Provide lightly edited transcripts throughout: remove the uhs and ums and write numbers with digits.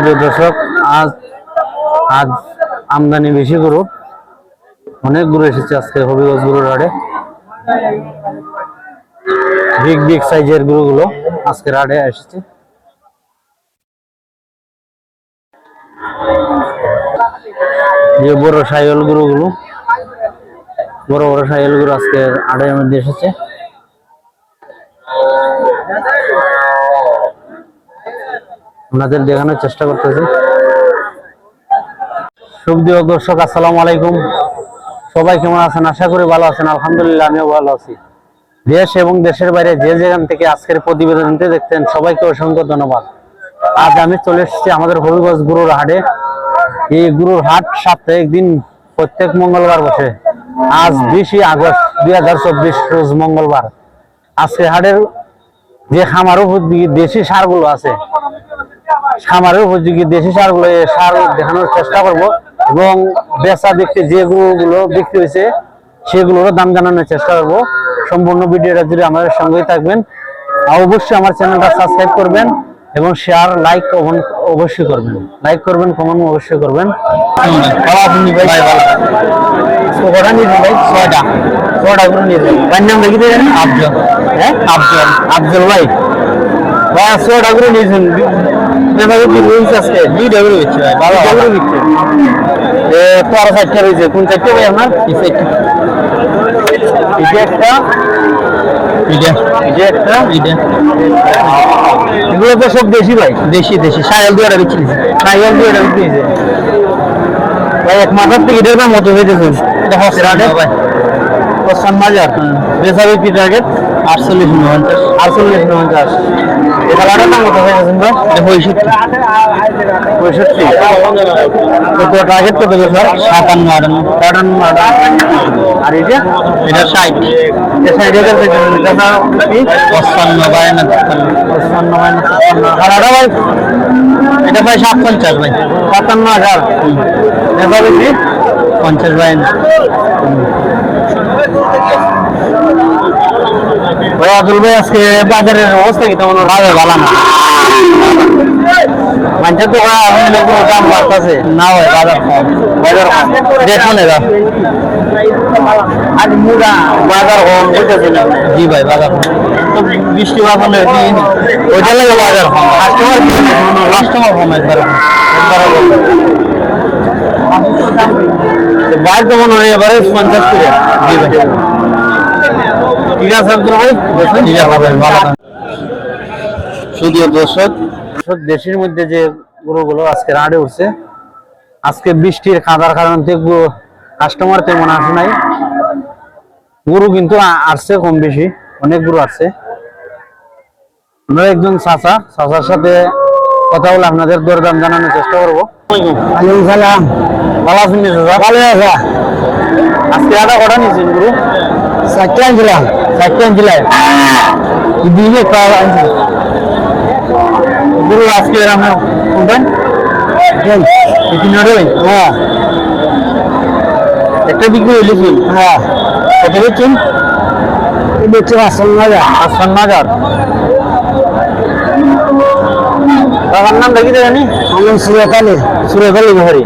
প্রিয় দর্শক, আজ আজ আমদানি বেশি গরু, অনেক গরু এসেছে আজকে হবিগঞ্জ গরুর হাটে। বিগ বিগ সাইজের গরুগুলো আজকের হাটে এসেছে। যে বড় সাইল গরুগুলো, বড় বড় সাইল গরু আজকের হাটের মধ্যে এসেছে। আপনাদের দেখানোর চেষ্টা করতেছি। সুপ্রিয় দর্শক, আসসালামু আলাইকুম। সবাই কেমন আছেন? আশা করি ভালো আছেন। আলহামদুলিল্লাহ, আমিও ভালো আছি। দেশ এবং দেশের বাইরে যে যেখান থেকে আজকের প্রতিবেদনটি দেখতেন, সবাইকে অসংখ্য ধন্যবাদ। আজ আমি চলে এসেছি আমাদের হবিগঞ্জ গরুর হাটে। এই গরুর হাট সাপ্তাহিক দিন প্রত্যেক মঙ্গলবার বসে। আজ 20 আগস্ট 2024 রোজ মঙ্গলবার। আজকে হাটের যে খামার উপযোগী দেশি সারগুলো আছে, খামারের উপযোগী দেশি সারগুলো, এই সার দেখানোর চেষ্টা করব এবং বেচা বিক্রি যে গরুগুলো বিক্রি হয়েছে সেগুলোর দাম জানানোর চেষ্টা করব। সম্পূর্ণ ভিডিওটা জুড়ে আমাদের সঙ্গেই থাকবেন। অবশ্যই আমার চ্যানেলটা সাবস্ক্রাইব করবেন এবং শেয়ার লাইক অবশ্যই করবেন। লাইক করবেন, কমেন্ট অবশ্যই করবেন। আপনি ভাই ভালো কটা নিয়েছেন ভাই? 6টা করে নিয়েছেন। ভাইয়ের নাম দেখি দেবেন? আফজল। হ্যাঁ, আফজল ভাই। 6টা করে নিয়েছেন। আজকে 2টা করে বিচ্ছে ভাই, 12টা করে বিচ্ছে। তো আরো 4টা রয়েছে। কোন 4টা ভাই আপনার? এগুলো তো সব দেশি ভাই, দেশি সাইল 2টা বিক্রি হয়েছে ভাই। এক মাথার থেকে এটার দাম মতো হয়েছে ভাই 55,000। বেচা বিক্রি টার্গেট 48,49। এটার দাম কত হয়েছে ভাই? 65। কত টার্গেট কত স্যার? 57। আর এটা 60। এটা ভাই 57 ভাই। 57,000। 50 ভাই। আব্দুল ভাই, আজকে বাজারের অবস্থা কি তেমন ভালো না? মানুষের তো দাম বাড়তেছে না ভাই, বাজার দেখুন এরা আজ মুড়া বাজার কম বুঝতেছি না। জি ভাই, বাজার তো বৃষ্টি বাজার ওইটা লাগে বাজার কম। কাস্টমার কম একবার বাইর তো মনে হয় এবারে 50 করে। জি ভাই, ঠিক আছে আব্দুল ভাই, ঠিক আছে ভাই, ভালো। শুধু দর্শক, দেশের মধ্যে যে গরুগুলো আজকে হাটে উঠছে, আজকে বৃষ্টির কাদার কারণে কাস্টমার তেমন আসে নাই। গরু কিন্তু আসছে কম বেশি, অনেক গরু আসছে। আমরা একজন চাচার সাথে কথা বলে আপনাদের দরদাম জানানোর চেষ্টা করবো। ওয়ালাইকুম সালাম। ভালো আছেন চাচা? ভালো আছে। আজকে আটা কটা নিয়েছেন গরু? 4টা আনছিলাম। 4টা আনছিলেন? দিনে গরু আজকে আপনার কোনটাই? হ্যাঁ, একটা বিক্রি হইলেছি। হ্যাঁ, কত বেচছেন? বেচছে 55,000। বাবার নাম দেখি জানি? আমার সুরেখালি ঘরে।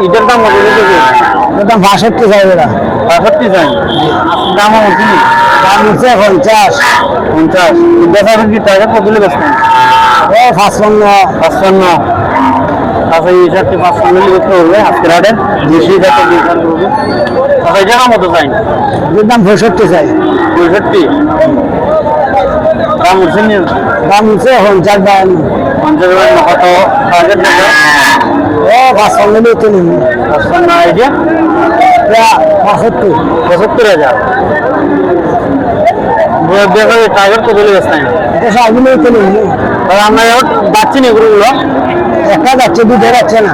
এটার দাম কত? দাম 62 চাই। 62 চাই। দাম হচ্ছে দাম হচ্ছে 50। বেচাবেন কি টার্গেট কত দিলে বেচবেন? 55। আচ্ছা, এই চারটে 55 বিক্রি করবে আজকের হাটে। বেশি যাতে বিক্রি করবে। আচ্ছা, এটা দাম কত চাই? এর দাম 65 চাই। 65 দাম হচ্ছে এখন 50 কত টার্গেট নেবে? 55 তো নেই। 55 আইডিয়া 75,000। টার্গেট কত দিলে বেচবেন? এটা সবগুলোই তো নেই। আমরা যাচ্ছি না গরুগুলো, একটা যাচ্ছে, 2টা যাচ্ছে না।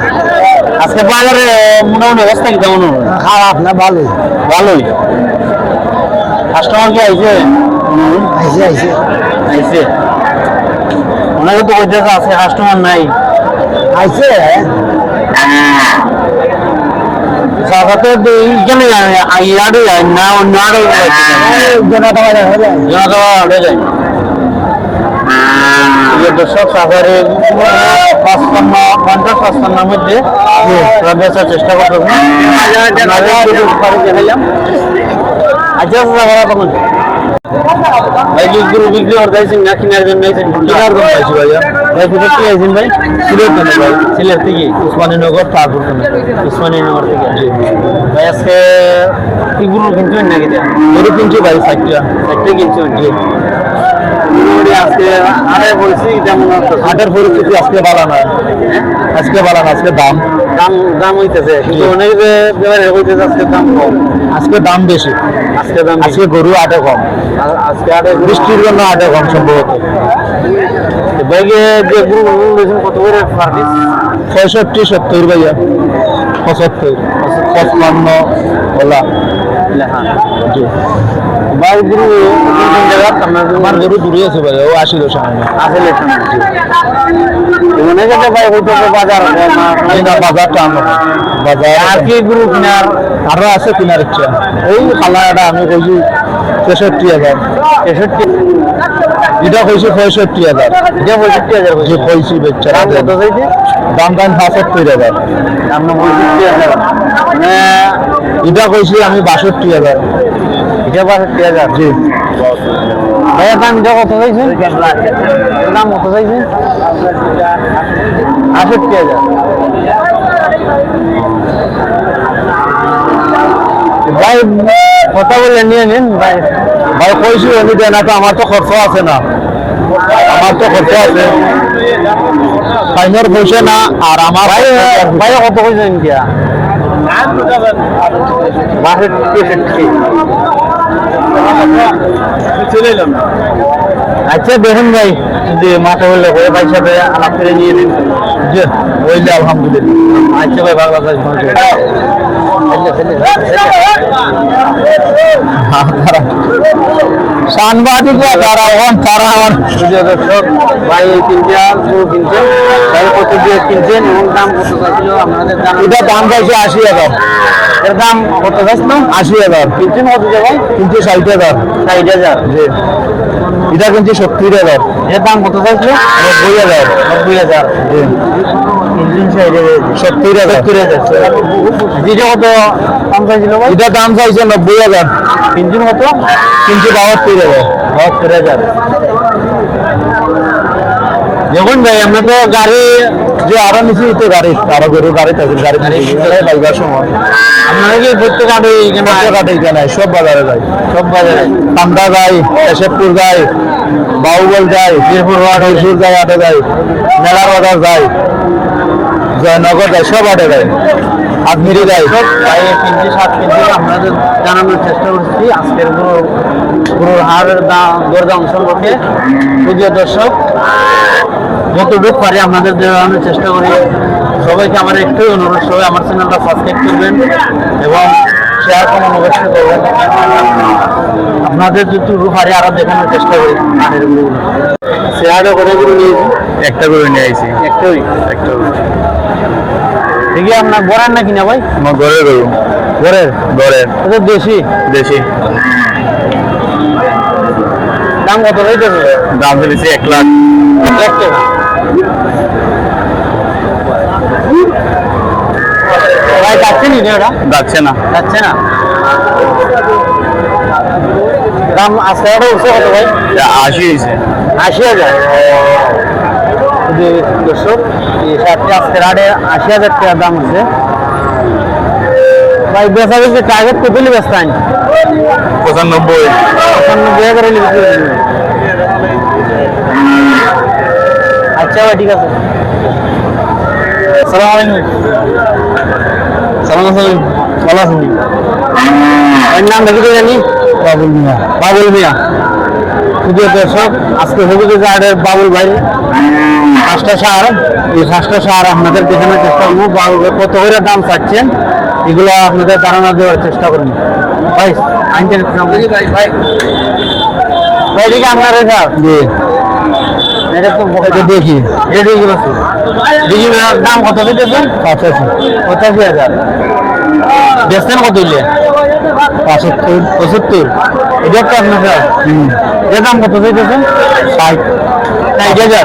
আজকে বাজারে মোটামুটি অবস্থা কি কেমন? খারাপ না, ভালোই। কাস্টমার কি আইছে? আইছে। ওনাকে তো কইতেছে আজকে কাস্টমার নাই। আইছে সাথে এইখানে ইয়ারে যায় না, অন্য আরো জনতা বাজার হয়ে যায়। দর্শক সাফারি 55-55 মধ্যে বেচার চেষ্টা করতেছেন। দেখাইলাম আচ্ছা তখন ভাই গরু বিক্রি করতে আইছেন না কেনার জন্য আইছেন? কেনার জন্য আইছি ভাইয়া। ভাই কোথা থেকে আইছেন ভাই? সিলেট থেকে ভাই। সিলেট থেকে উসমানীনগর তারপর উসমানীনগর থেকে। জি ভাই আজকে কি গরু কিনছেন নাকি? গরু কিনছি ভাই 60টা কিনছেন। জি আজকে হাটের পরিস্থিতি কেমন? হাটের পরিস্থিতি আজকে ভালো না, আজকে ভালো না। আজকে দাম দাম দাম হইতেছে কিন্তু অনেক ব্যাপারে হইতেছে আজকে দাম কম, আজকে দাম বেশি। আজকে গরু আটে কম, আজকে আটে বৃষ্টির জন্য আটে কম সম্ভবত। ব্যাগে যে গরু কত করে সার্ভিস? 65-70 ভাইয়া, 75-55 ওলা। জি ভাই গরু আমার গরু দূরে আছে ভাই, ও 80 সামনে আসলে অনেক একটা ভাই হইতেছে বাজার বাজারটা আমার বাজার আর কি গরু কেনার আরো আছে কেনার ইচ্ছা। এই খালাটা আমি কইছি 63,000। 63 এটা কইছি 65,000। এটা 65,000 কইছি কইছি বেচা দাম কত চাইছে? দাম 75,000। দাম 65,000 মানে এটা কইছি আমি 62,000। এটা 62,000। জি ভাইয়া দাম এটা কত চাইছেন? দাম কত চাইছেন? 68,000। ভাই কথা বলে নিয়ে নিন ভাই। ভাই কইছি উনি দেন না তো, আমার তো খরচ আছে না, আমার তো খরচ আছে ফাইনার পয়সা না। আর আমার ভাই ভাই কত কইছেন কি? আচ্ছা দেখুন ভাই যদি মাথা বললে ভাই সাথে আলাপ করে নিয়ে নিন। বললে আলহামদুলিল্লাহ। আচ্ছা ভাই ভালো সাংবাদিক তারা ভাই কিনছে ভাই কত দিয়ে কিনছেন এবং দাম কত চাইছিল আপনাদের? এটা দাম চাইছে 80,000। এর দাম কত চাইছিল? 80,000। কিনছেন কত জায়গায়? কিনছে 60,000। 60,000। জি এটা কিনছে 70,000। এর দাম কত চাইছিল? 90,000। 90,000। জি কিনছেন 70,000। যেটা কত দাম চাইছিল ভাই? এটা দাম চাইছে 90,000। কিনছেন কত? কিনছে 72,000। 72,000। দেখুন ভাই আমরা তো গাড়ি যে আরো নিচে তো গাড়ি আরো গরু গাড়ি থাকে গাড়ি বাইবার সময় আপনারা কি প্রত্যেক গাড়ি কেন সব বাজারে যায়, সব বাজারে কামরা যায়, কেশবপুর যায়, বাহুবল যায়, বীরপুর হাট হইসুর যায়, আটে যায়, মেলার বাজার যায়, জয়নগর যায়, সব আটে যায়, আজমিরি যায়। সব ভাই 3-7 কেজি আপনাদের জানানোর চেষ্টা করছি আজকের গরুর হাড়ের দরদাম সম্পর্কে। প্রিয় দর্শক যতটুকু পারি আপনাদের দেওয়ানোর চেষ্টা করি। সবাইকে আমার একটু অনুরোধ, সবাই আমার চ্যানেলটা সাবস্ক্রাইব করবেন এবং শেয়ার করেন, অবশ্যই করবেন। আপনাদের যতটুকু পারি আরো দেখানোর চেষ্টা করি। শেয়ারও করে নিয়েছি, একটা করে নিয়ে আইছি। একটাই ঠিক আছে। আপনার গড়ের না কিনা ভাই? আমার গড়ের গরু। গড়ের এটা দেশি দাম কত হইতেছে? দাম চলেছে 1 লাখ। 1 লাখ টাকা। ভাই যাচ্ছে নি ওটা? যাচ্ছে না দাম আজকে উঠছে কত ভাই? 80 হয়েছে। 80,000। দর্শক আজকের হাটে 80,000 টাকা দাম হচ্ছে ভাই। বেচা বেশি টার্গেট কত হলে ব্যস্ত আইন? 95,000 আচ্ছা ভাই ঠিক আছে। সালাম আলাইকুম। ভালো আছেন? এর নাম দেখি তো জানি বাবুল মিয়া। প্রিয় দর্শক আজকে হবিগঞ্জ হাটের বাবুল ভাই 5টা সার, এই 5টা সার আপনাদের দেখানোর চেষ্টা করবো। কত করে দাম চাচ্ছেন এগুলো আপনাদের ধারণা দেওয়ার চেষ্টা করুন। ভাই আনছেন ভাই এদিকে আপনার স্যার এটা তো দেখি দেখি দাম কত দিতেছেন? 85,000। বেচছেন কত দিলে? 75। এটা তো আপনার স্যার এর দাম কত দিতেছেন? 60। 60,000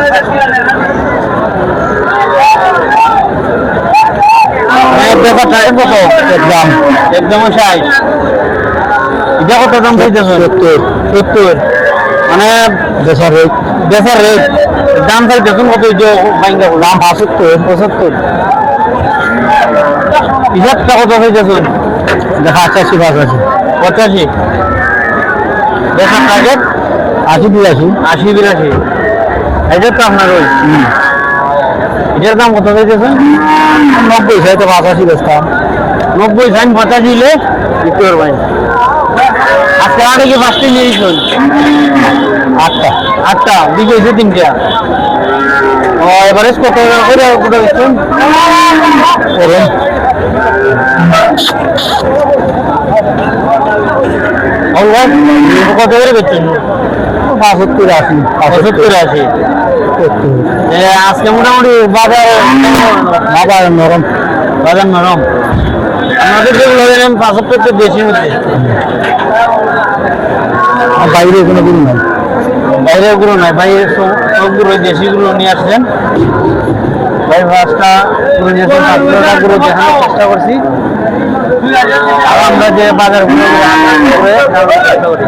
ব্যাপারটা কত একদম একদম 60 এটা কত দাম চাইতেছ 70 মানে বেচার রেট দাম চাইতেছেন কত দাম 75 হিসাবটা কত চাইতেছেন দেখা 85 বেচার টার্গেট 80-82 এটা তো আপনার ওই এটার দাম কত চাইতেছেন 90 চাইতে 85 বেচতাম 90 চাইন 85 দিলে বিক্রি করবেন আজকে আগে কি 5টা নিয়ে গেছেন 8টা বিক্রি হয়েছে 3টা ও এভারেজ কত করে কত বেচছেন কত করে বেচছেন 75-80 আজকে মোটামুটি বাজার নরম আমাদের যেগুলো 75 তো বেশি হচ্ছে বাইরে কোনো গুলো নাই বাইরে সবগুলো দেশিগুলো নিয়ে আসছেন ভাই ফার্স্টটা গুলো দেখানোর চেষ্টা করছি আর আমরা যে বাজারগুলো চেষ্টা করি